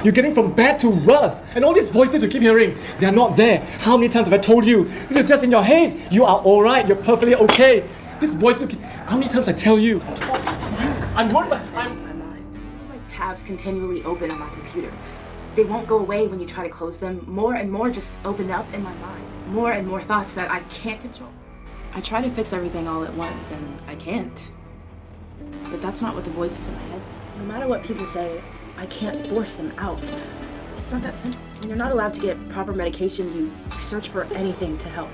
You're getting from bad to worse. And all these voices you keep hearing, they're not there. How many times have I told you? This is just in your head. You are alright. You're perfectly okay. This voice, how many times I tell you? I'm worried about... My mind. It's like tabs continually open on my computer. They won't go away when you try to close them. More and more just open up in my mind. More and more thoughts that I can't control. I try to fix everything all at once, and I can't. But that's not what the voice is in my head. No matter what people say, I can't force them out. It's not that simple. When you're not allowed to get proper medication, you search for anything to help.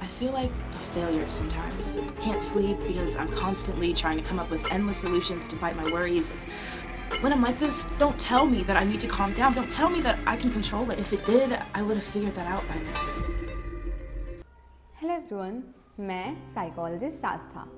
I feel like a failure sometimes. I can't sleep because I'm constantly trying to come up with endless solutions to fight my worries. When I'm like this, don't tell me that I need to calm down. Don't tell me that I can control it. If it did, I would have figured that out by now. Hello everyone, मैं psychologist आस्था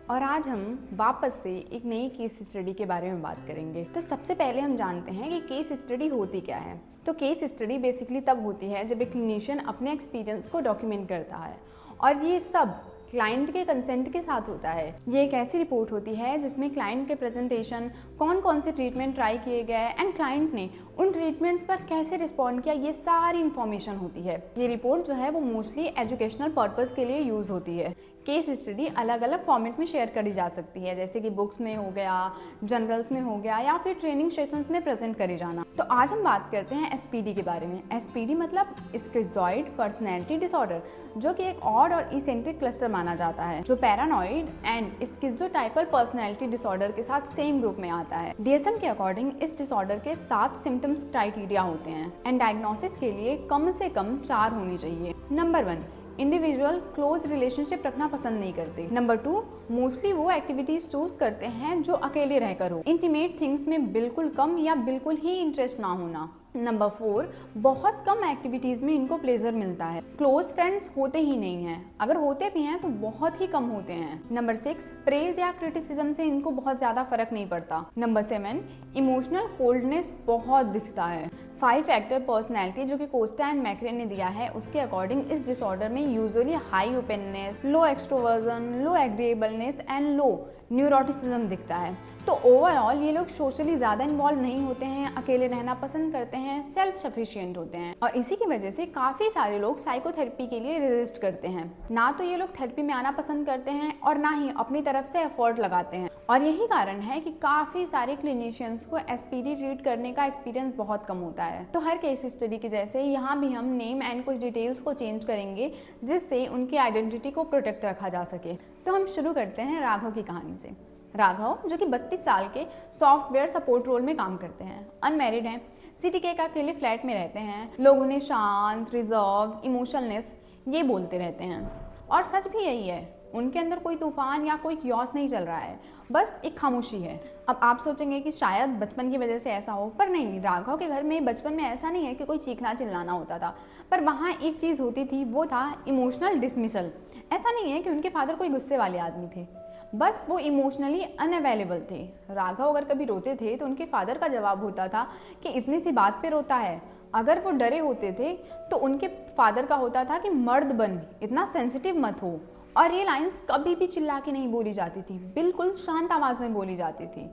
और आज हम वापस से एक नई case study के बारे में बात करेंगे। तो सबसे पहले हम जानते हैं कि केस स्टडी होती क्या है। तो केस स्टडी बेसिकली तब होती है जब एक क्लिनिशियन अपने एक्सपीरियंस को डॉक्यूमेंट करता है और ये सब क्लाइंट के कंसेंट के साथ होता है। ये एक ऐसी रिपोर्ट होती है जिसमें क्लाइंट के प्रेजेंटेशन, कौन कौन से ट्रीटमेंट ट्राई किए गए एंड क्लाइंट ने उन ट्रीटमेंट्स पर कैसे रिस्पॉन्ड किया, ये सारी इन्फॉर्मेशन होती है। ये रिपोर्ट जो है वो मोस्टली एजुकेशनल पर्पस के लिए यूज़ होती है। केस स्टडी अलग अलग फॉर्मेट में शेयर करी जा सकती है, जैसे कि बुक्स में हो गया, जर्नल्स में हो गया या फिर ट्रेनिंग सेशंस में प्रेजेंट करे जाना। तो आज हम बात करते हैं एसपीडी के बारे में। एसपीडी मतलब स्किज़ॉइड पर्सनैलिटी डिसऑर्डर, जो कि एक ऑड और इसेंट्रिक क्लस्टर माना जाता है, जो पैरानॉइड एंड स्किज़ोटाइपल पर्सनैलिटी डिसऑर्डर के साथ सेम ग्रुप में आता है। डीएसएम के अकॉर्डिंग इस डिसऑर्डर के 7 सिम्टम्स क्राइटेरिया होते हैं एंड डायग्नोसिस के लिए कम से कम 4 होनी चाहिए। नंबर 1, इंडिविजुअल क्लोज रिलेशनशिप रखना पसंद नहीं करते। नंबर 2, मोस्टली वो एक्टिविटीज चूज करते हैं जो अकेले रहकर हो। इंटीमेट थिंग्स में बिल्कुल कम या बिल्कुल ही इंटरेस्ट ना होना। नंबर 4, बहुत कम एक्टिविटीज में इनको प्लेजर मिलता है। क्लोज फ्रेंड्स होते ही नहीं हैं, अगर होते भी हैं तो बहुत ही कम होते हैं। नंबर 6, प्रेज या क्रिटिसिज्म से इनको बहुत ज्यादा फर्क नहीं पड़ता। नंबर 7, इमोशनल कोल्डनेस बहुत दिखता है। 5 फैक्टर पर्सनैलिटी जो कि कोस्टा एंड मैक्रे ने दिया है, उसके अकॉर्डिंग इस डिसऑर्डर में usually high openness, low extroversion, low agreeableness and low neuroticism दिखता है। तो ओवरऑल ये लोग सोशली ज़्यादा इन्वॉल्व नहीं होते हैं, अकेले रहना पसंद करते हैं, सेल्फ सफिशिएंट होते हैं और इसी की वजह से काफ़ी सारे लोग साइकोथेरेपी के लिए रेजिस्ट करते हैं। ना तो ये लोग थेरेपी में आना पसंद करते हैं और ना ही अपनी तरफ से एफर्ट लगाते हैं और यही कारण है कि काफ़ी सारे क्लिनिशियंस को एसपीडी ट्रीट करने का एक्सपीरियंस बहुत कम होता है। तो हर केस स्टडी के जैसे यहाँ भी हम नेम एंड कुछ डिटेल्स को चेंज करेंगे जिससे उनकी आइडेंटिटी को प्रोटेक्ट रखा जा सके। तो हम शुरू करते हैं राघव की कहानी से। राघव जो कि 32 साल के सॉफ्टवेयर सपोर्ट रोल में काम करते हैं, अनमैरिड हैं, सिटी के एक अकेले फ्लैट में रहते हैं। लोग उन्हें शांत, रिजर्व, इमोशनलेस ये बोलते रहते हैं और सच भी यही है। उनके अंदर कोई तूफान या कोई क्योस नहीं चल रहा है, बस एक खामोशी है। अब आप सोचेंगे कि शायद बचपन की वजह से ऐसा हो, पर नहीं। राघव के घर में बचपन में ऐसा नहीं है कि कोई चीखना चिल्लाना होता था, पर वहाँ एक चीज़ होती थी, वो था इमोशनल डिसमिसल। ऐसा नहीं है कि उनके फादर कोई गुस्से वाले आदमी थे, बस वो इमोशनली अनअवेलेबल थे। राघव अगर कभी रोते थे तो उनके फादर का जवाब होता था कि इतनी सी बात पे रोता है। अगर वो डरे होते थे तो उनके फादर का होता था कि मर्द बन, इतना सेंसिटिव मत हो। और ये लाइंस कभी भी चिल्ला के नहीं बोली जाती थी, बिल्कुल शांत आवाज़ में बोली जाती थी।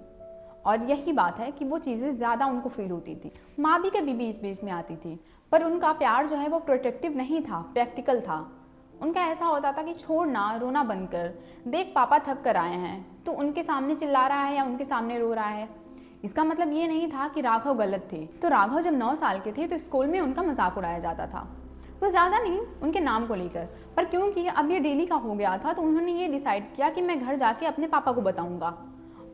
और यही बात है कि वो चीज़ें ज़्यादा उनको फील होती थी। माँ भी कभी बीच बीच में आती थी, पर उनका प्यार जो है वो प्रोटेक्टिव नहीं था, प्रैक्टिकल था। उनका ऐसा होता था कि छोड़ना, रोना बंद कर, देख पापा थक कर आए हैं, तो उनके सामने चिल्ला रहा है या उनके सामने रो रहा है। इसका मतलब ये नहीं था कि राघव गलत थे। तो राघव जब 9 साल के थे तो स्कूल में उनका मजाक उड़ाया जाता था, वो ज़्यादा नहीं उनके नाम को लेकर, पर क्योंकि अब ये डेली का हो गया था तो उन्होंने ये डिसाइड किया कि मैं घर जाके अपने पापा को बताऊँगा।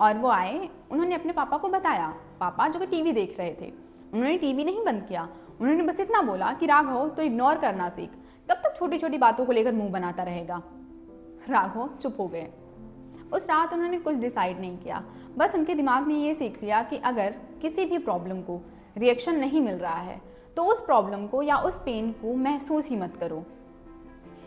और वो आए, उन्होंने अपने पापा को बताया। पापा जो कि टीवी देख रहे थे, उन्होंने टीवी नहीं बंद किया, उन्होंने बस इतना बोला कि राघव तो इग्नोर करना सीख, कब तक छोटी छोटी बातों को लेकर मुंह बनाता रहेगा। राघव चुप हो गए। उस रात उन्होंने कुछ डिसाइड नहीं किया, बस उनके दिमाग ने ये सीख लिया कि अगर किसी भी प्रॉब्लम को रिएक्शन नहीं मिल रहा है तो उस प्रॉब्लम को या उस पेन को महसूस ही मत करो।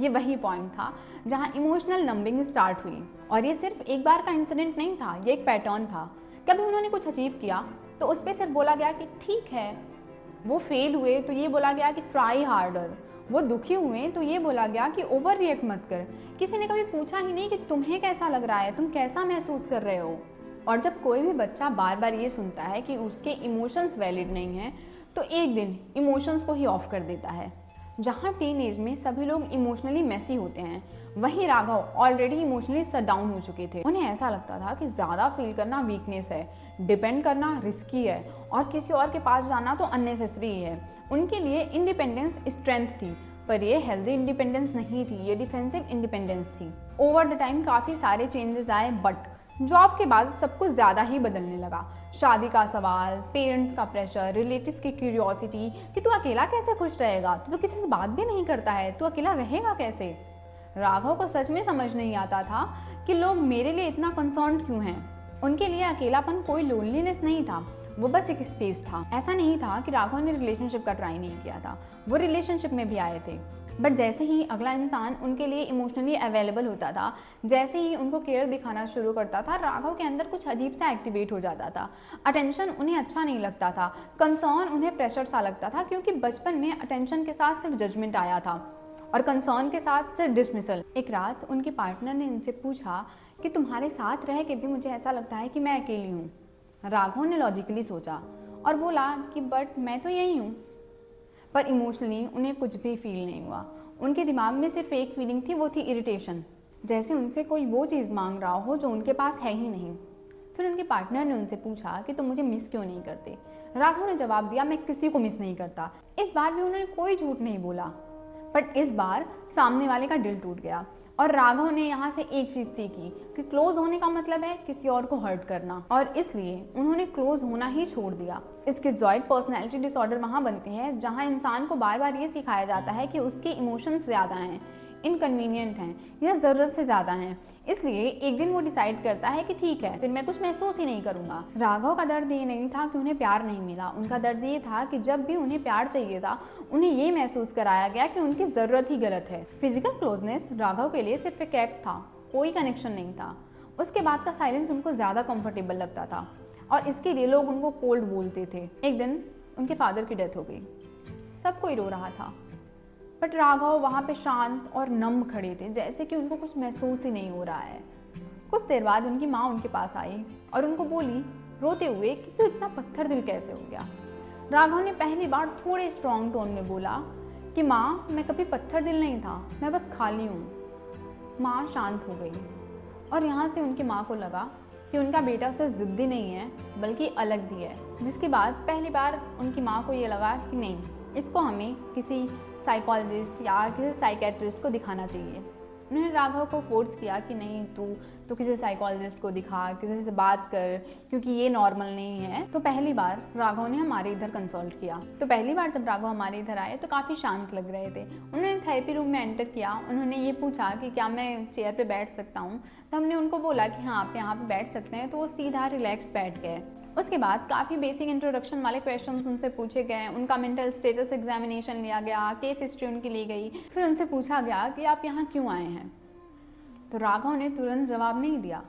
ये वही पॉइंट था जहाँ इमोशनल नंबिंग स्टार्ट हुई। और ये सिर्फ एक बार का इंसिडेंट नहीं था, ये एक पैटर्न था। कभी उन्होंने कुछ अचीव किया तो उस पर सिर्फ बोला गया कि ठीक है। वो फेल हुए तो ये बोला गया कि ट्राई हार्डर। वो दुखी हुए तो ये बोला गया कि ओवर रिएक्ट मत कर। किसी ने कभी पूछा ही नहीं कि तुम्हें कैसा लग रहा है, तुम कैसा महसूस कर रहे हो। और जब कोई भी बच्चा बार बार ये सुनता है कि उसके इमोशंस वैलिड नहीं हैं, तो एक दिन इमोशंस को ही ऑफ कर देता है। जहाँ टीन एज में सभी लोग इमोशनली मेसी होते हैं, वहीं Raghav already emotionally shut down हो चुके थे। उन्हें ऐसा लगता था कि ज़्यादा फील करना वीकनेस है, डिपेंड करना रिस्की है और किसी और के पास जाना तो अननेसेसरी है। उनके लिए इंडिपेंडेंस स्ट्रेंथ थी, पर ये हेल्दी इंडिपेंडेंस नहीं थी, ये डिफेंसिव इंडिपेंडेंस थी। ओवर द टाइम काफ़ी सारे चेंजेस आए, बट जॉब के बाद सब कुछ ज़्यादा ही बदलने लगा। शादी का सवाल, पेरेंट्स का प्रेशर, रिलेटिव्स की क्यूरियोसिटी कि तू अकेला कैसे खुश रहेगा, तू तो किसी से बात भी नहीं करता है, तू अकेला रहेगा कैसे। राघव को सच में समझ नहीं आता था कि लोग मेरे लिए इतना कंसर्न क्यों हैं। उनके लिए अकेलापन कोई लोनलीनेस नहीं था, वो बस एक स्पेस था। ऐसा नहीं था कि राघव ने रिलेशनशिप का ट्राई नहीं किया था, वो रिलेशनशिप में भी आए थे, बट जैसे ही अगला इंसान उनके लिए इमोशनली अवेलेबल होता था, जैसे ही उनको केयर दिखाना शुरू करता था, राघव के अंदर कुछ अजीब सा एक्टिवेट हो जाता था। अटेंशन उन्हें अच्छा नहीं लगता था, कंसर्न उन्हें प्रेशर सा लगता था, क्योंकि बचपन में अटेंशन के साथ सिर्फ जजमेंट आया था और कंसर्न के साथ सिर्फ डिसमिसल। एक रात उनके पार्टनर ने उनसे पूछा कि तुम्हारे साथ रह के भी मुझे ऐसा लगता है कि मैं अकेली हूँ। राघव ने लॉजिकली सोचा और बोला कि बट मैं तो यही हूँ। पर इमोशनली उन्हें कुछ भी फील नहीं हुआ। उनके दिमाग में सिर्फ एक फीलिंग थी, वो थी इरिटेशन, जैसे उनसे कोई वो चीज़ मांग रहा हो जो उनके पास है ही नहीं। फिर उनके पार्टनर ने उनसे पूछा कि तुम मुझे मिस क्यों नहीं करते। राघव ने जवाब दिया, मैं किसी को मिस नहीं करता। इस बार भी उन्होंने कोई झूठ नहीं बोला, बट इस बार सामने वाले का दिल टूट गया। और राघव ने यहाँ से एक चीज़ सीखी कि क्लोज होने का मतलब है किसी और को हर्ट करना, और इसलिए उन्होंने क्लोज होना ही छोड़ दिया। स्किज़ॉइड पर्सनैलिटी डिसऑर्डर वहाँ बनते हैं जहाँ इंसान को बार बार ये सिखाया जाता है कि उसके इमोशंस ज़्यादा हैं, इनकन्वीनियंट हैं या ज़रूरत से ज़्यादा हैं। इसलिए एक दिन वो डिसाइड करता है कि ठीक है, फिर मैं कुछ महसूस ही नहीं करूँगा। राघव का दर्द ये नहीं था कि उन्हें प्यार नहीं मिला, उनका दर्द ये था कि जब भी उन्हें प्यार चाहिए था, उन्हें ये महसूस कराया गया कि उनकी ज़रूरत ही गलत है। फिजिकल क्लोजनेस राघव के लिए सिर्फ एक एक्ट था, कोई कनेक्शन नहीं था। उसके बाद का साइलेंस उनको ज़्यादा कंफर्टेबल लगता था और इसके लिए लोग उनको कोल्ड बोलते थे। एक दिन उनके फादर की डेथ हो गई, सब कोई रो रहा था, बट राघव वहाँ पे शांत और नम खड़े थे, जैसे कि उनको कुछ महसूस ही नहीं हो रहा है। कुछ देर बाद उनकी माँ उनके पास आई और उनको बोली रोते हुए कि तू इतना पत्थर दिल कैसे हो गया। राघव ने पहली बार थोड़े स्ट्रॉन्ग टोन में बोला कि माँ, मैं कभी पत्थर दिल नहीं था, मैं बस खाली हूँ। माँ शांत हो गई और यहाँ से उनकी माँ को लगा कि उनका बेटा सिर्फ ज़िद्दी नहीं है बल्कि अलग भी है। जिसके बाद पहली बार उनकी माँ को ये लगा कि नहीं, इसको हमें किसी साइकोलॉजिस्ट या किसी साइकेट्रिस्ट को दिखाना चाहिए। उन्होंने राघव को फोर्स किया कि नहीं, तू किसी साइकोलॉजिस्ट को दिखा, किसी से बात कर, क्योंकि ये नॉर्मल नहीं है। तो पहली बार राघव ने हमारे इधर कंसल्ट किया। तो पहली बार जब राघव हमारे इधर आए तो काफ़ी शांत लग रहे थे। उन्होंने थेरेपी रूम में एंटर किया। उन्होंने ये पूछा कि क्या मैं चेयर पे बैठ सकता हूँ, तो हमने उनको बोला कि हाँ, आप यहाँ पे बैठ सकते हैं। तो वो सीधा रिलैक्स बैठ गए। उसके बाद काफ़ी बेसिक इंट्रोडक्शन वाले क्वेश्चंस उनसे पूछे गए, उनका मेंटल स्टेटस एग्जामिनेशन लिया गया, केस हिस्ट्री उनकी ली गई। फिर उनसे पूछा गया कि आप यहाँ क्यों आए हैं। तो राघव ने तुरंत जवाब नहीं दिया,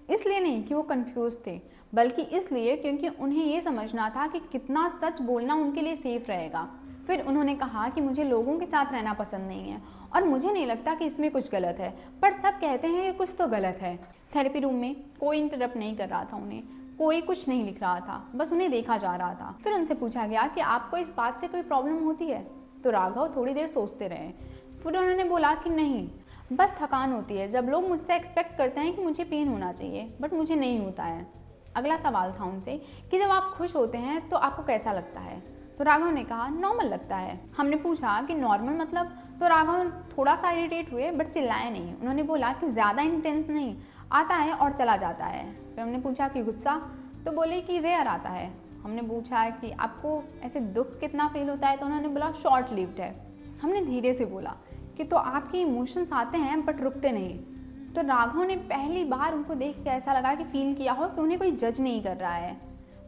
इसलिए नहीं कि वो कंफ्यूज थे, बल्कि इसलिए क्योंकि उन्हें ये समझना था कि कितना सच बोलना उनके लिए सेफ रहेगा। फिर उन्होंने कहा कि मुझे लोगों के साथ रहना पसंद नहीं है और मुझे नहीं लगता कि इसमें कुछ गलत है, पर सब कहते हैं कि कुछ तो गलत है। थेरेपी रूम में कोई इंटरप्ट नहीं कर रहा था उन्हें, कोई कुछ नहीं लिख रहा था, बस उन्हें देखा जा रहा था। फिर उनसे पूछा गया कि आपको इस बात से कोई प्रॉब्लम होती है। तो राघव थोड़ी देर सोचते रहे। फिर उन्होंने बोला कि नहीं, बस थकान होती है जब लोग मुझसे एक्सपेक्ट करते हैं कि मुझे पेन होना चाहिए, बट मुझे नहीं होता है। अगला सवाल था उनसे कि जब आप खुश होते हैं तो आपको कैसा लगता है। तो राघव ने कहा नॉर्मल लगता है। हमने पूछा कि नॉर्मल मतलब, तो राघव थोड़ा सा इरिटेट हुए बट चिल्लाए नहीं। उन्होंने बोला कि ज़्यादा इंटेंस नहीं, आता है और चला जाता है। फिर हमने पूछा कि गुस्सा, तो बोले कि रेयर आता है। हमने पूछा कि आपको ऐसे दुख कितना फील होता है, तो उन्होंने बोला शॉर्ट लिव्ड है। हमने धीरे से बोला कि तो आपके इमोशंस आते हैं बट रुकते नहीं। तो राघव ने पहली बार उनको देख के ऐसा लगा कि फील किया हो कि उन्हें कोई जज नहीं कर रहा है,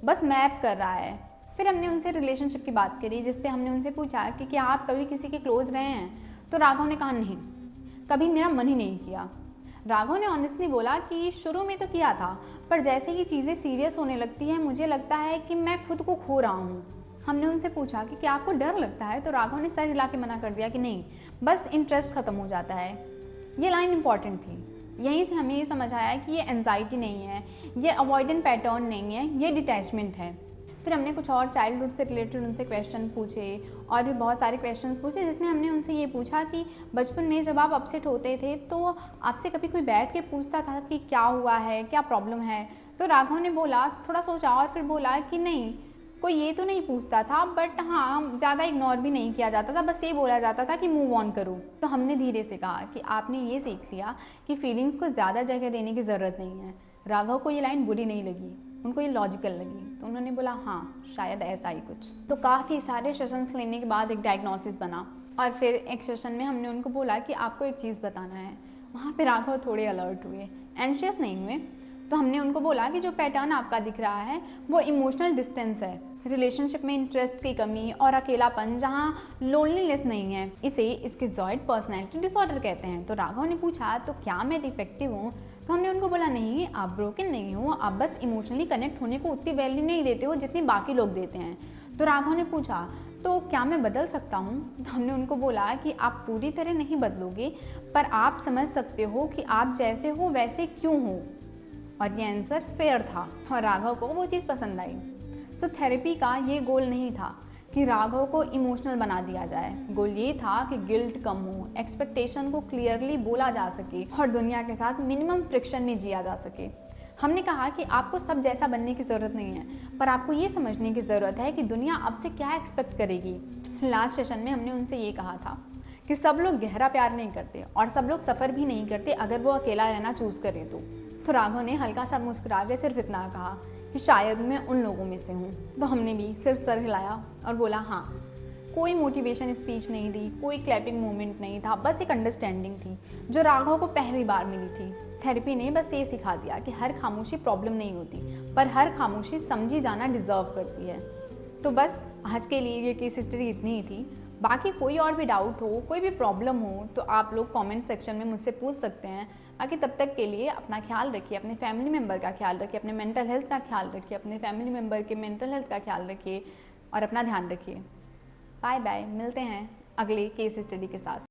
बस मैप कर रहा है। फिर हमने उनसे रिलेशनशिप की बात करी, जिस पे हमने उनसे पूछा कि क्या आप कभी किसी के क्लोज रहे हैं। तो राघव ने कहा नहीं, कभी मेरा मन ही नहीं किया। राघव ने ऑनेस्टली बोला कि शुरू में तो किया था, पर जैसे ही चीज़ें सीरियस होने लगती हैं मुझे लगता है कि मैं खुद को खो रहा हूँ। हमने उनसे पूछा कि क्या आपको डर लगता है। तो राघव ने सर हिला के मना कर दिया कि नहीं, बस इंटरेस्ट ख़त्म हो जाता है। ये लाइन इंपॉर्टेंट थी। यहीं से हमें ये समझ आया कि ये एंजाइटी नहीं है, ये अवॉइडेंट पैटर्न नहीं है, ये डिटैचमेंट है। फिर हमने कुछ और चाइल्डहुड से रिलेटेड उनसे क्वेश्चन पूछे और भी बहुत सारे क्वेश्चन पूछे, जिसमें हमने उनसे ये पूछा कि बचपन में जब आप अपसेट होते थे तो आपसे कभी कोई बैठ के पूछता था कि क्या हुआ है, क्या प्रॉब्लम है? तो राघव ने बोला, थोड़ा सोचा और फिर बोला कि नहीं, कोई ये तो नहीं पूछता था, बट हाँ ज़्यादा इग्नोर भी नहीं किया जाता था, बस ये बोला जाता था कि मूव ऑन करो। तो हमने धीरे से कहा कि आपने ये सीख लिया कि फीलिंग्स को ज़्यादा जगह देने की ज़रूरत नहीं है। राघव को ये लाइन बुरी नहीं लगी, उनको ये लॉजिकल लगी, तो उन्होंने बोला हाँ शायद ऐसा ही कुछ। तो काफ़ी सारे सेशंस लेने के बाद एक डायग्नोसिस बना और फिर एक सेशन में हमने उनको बोला कि आपको एक चीज़ बताना है। वहाँ पे राघव थोड़े अलर्ट हुए, एंशियस नहीं हुए। तो हमने उनको बोला कि जो पैटर्न आपका दिख रहा है वो इमोशनल डिस्टेंस है, रिलेशनशिप में इंटरेस्ट की कमी और अकेलापन, जहाँ लोनलीनेस नहीं है, इसे स्किज़ॉइड पर्सनैलिटी डिसऑर्डर कहते हैं। तो राघव ने पूछा तो क्या मैं डिफेक्टिव हूँ? तो हमने उनको बोला नहीं, आप ब्रोकन नहीं हो, आप बस इमोशनली कनेक्ट होने को उतनी वैल्यू नहीं देते हो जितनी बाकी लोग देते हैं। तो राघव ने पूछा तो क्या मैं बदल सकता हूँ? तो हमने उनको बोला कि आप पूरी तरह नहीं बदलोगे, पर आप समझ सकते हो कि आप जैसे हो वैसे क्यों हो। और ये आंसर फेयर था और राघव को वो चीज़ पसंद आई। सो थेरेपी का ये गोल नहीं था कि राघव को इमोशनल बना दिया जाए, गोल ये था कि गिल्ट कम हो, एक्सपेक्टेशन को क्लियरली बोला जा सके और दुनिया के साथ मिनिमम फ्रिक्शन में जिया जा सके। हमने कहा कि आपको सब जैसा बनने की ज़रूरत नहीं है, पर आपको ये समझने की ज़रूरत है कि दुनिया आपसे क्या एक्सपेक्ट करेगी। लास्ट सेशन में हमने उनसे ये कहा था कि सब लोग गहरा प्यार नहीं करते और सब लोग सफ़र भी नहीं करते अगर वो अकेला रहना चूज़ करें तो राघव ने हल्का सा मुस्कुरा के सिर्फ इतना कहा कि शायद मैं उन लोगों में से हूँ। तो हमने भी सिर्फ सर हिलाया और बोला हाँ। कोई मोटिवेशन स्पीच नहीं दी, कोई क्लैपिंग मोमेंट नहीं था, बस एक अंडरस्टैंडिंग थी जो राघव को पहली बार मिली थी। थेरेपी ने बस ये सिखा दिया कि हर खामोशी प्रॉब्लम नहीं होती, पर हर खामोशी समझी जाना डिज़र्व करती है। तो बस आज के लिए ये केस हिस्ट्री इतनी ही थी। बाकी कोई और भी डाउट हो, कोई भी प्रॉब्लम हो तो आप लोग कमेंट सेक्शन में मुझसे पूछ सकते हैं। बाकी तब तक के लिए अपना ख्याल रखिए, अपने फैमिली मेम्बर का ख्याल रखिए, अपने मेंटल हेल्थ का ख्याल रखिए, अपने फैमिली मेम्बर के मेंटल हेल्थ का ख्याल रखिए और अपना ध्यान रखिए। बाय बाय, मिलते हैं अगले केस स्टडी के साथ।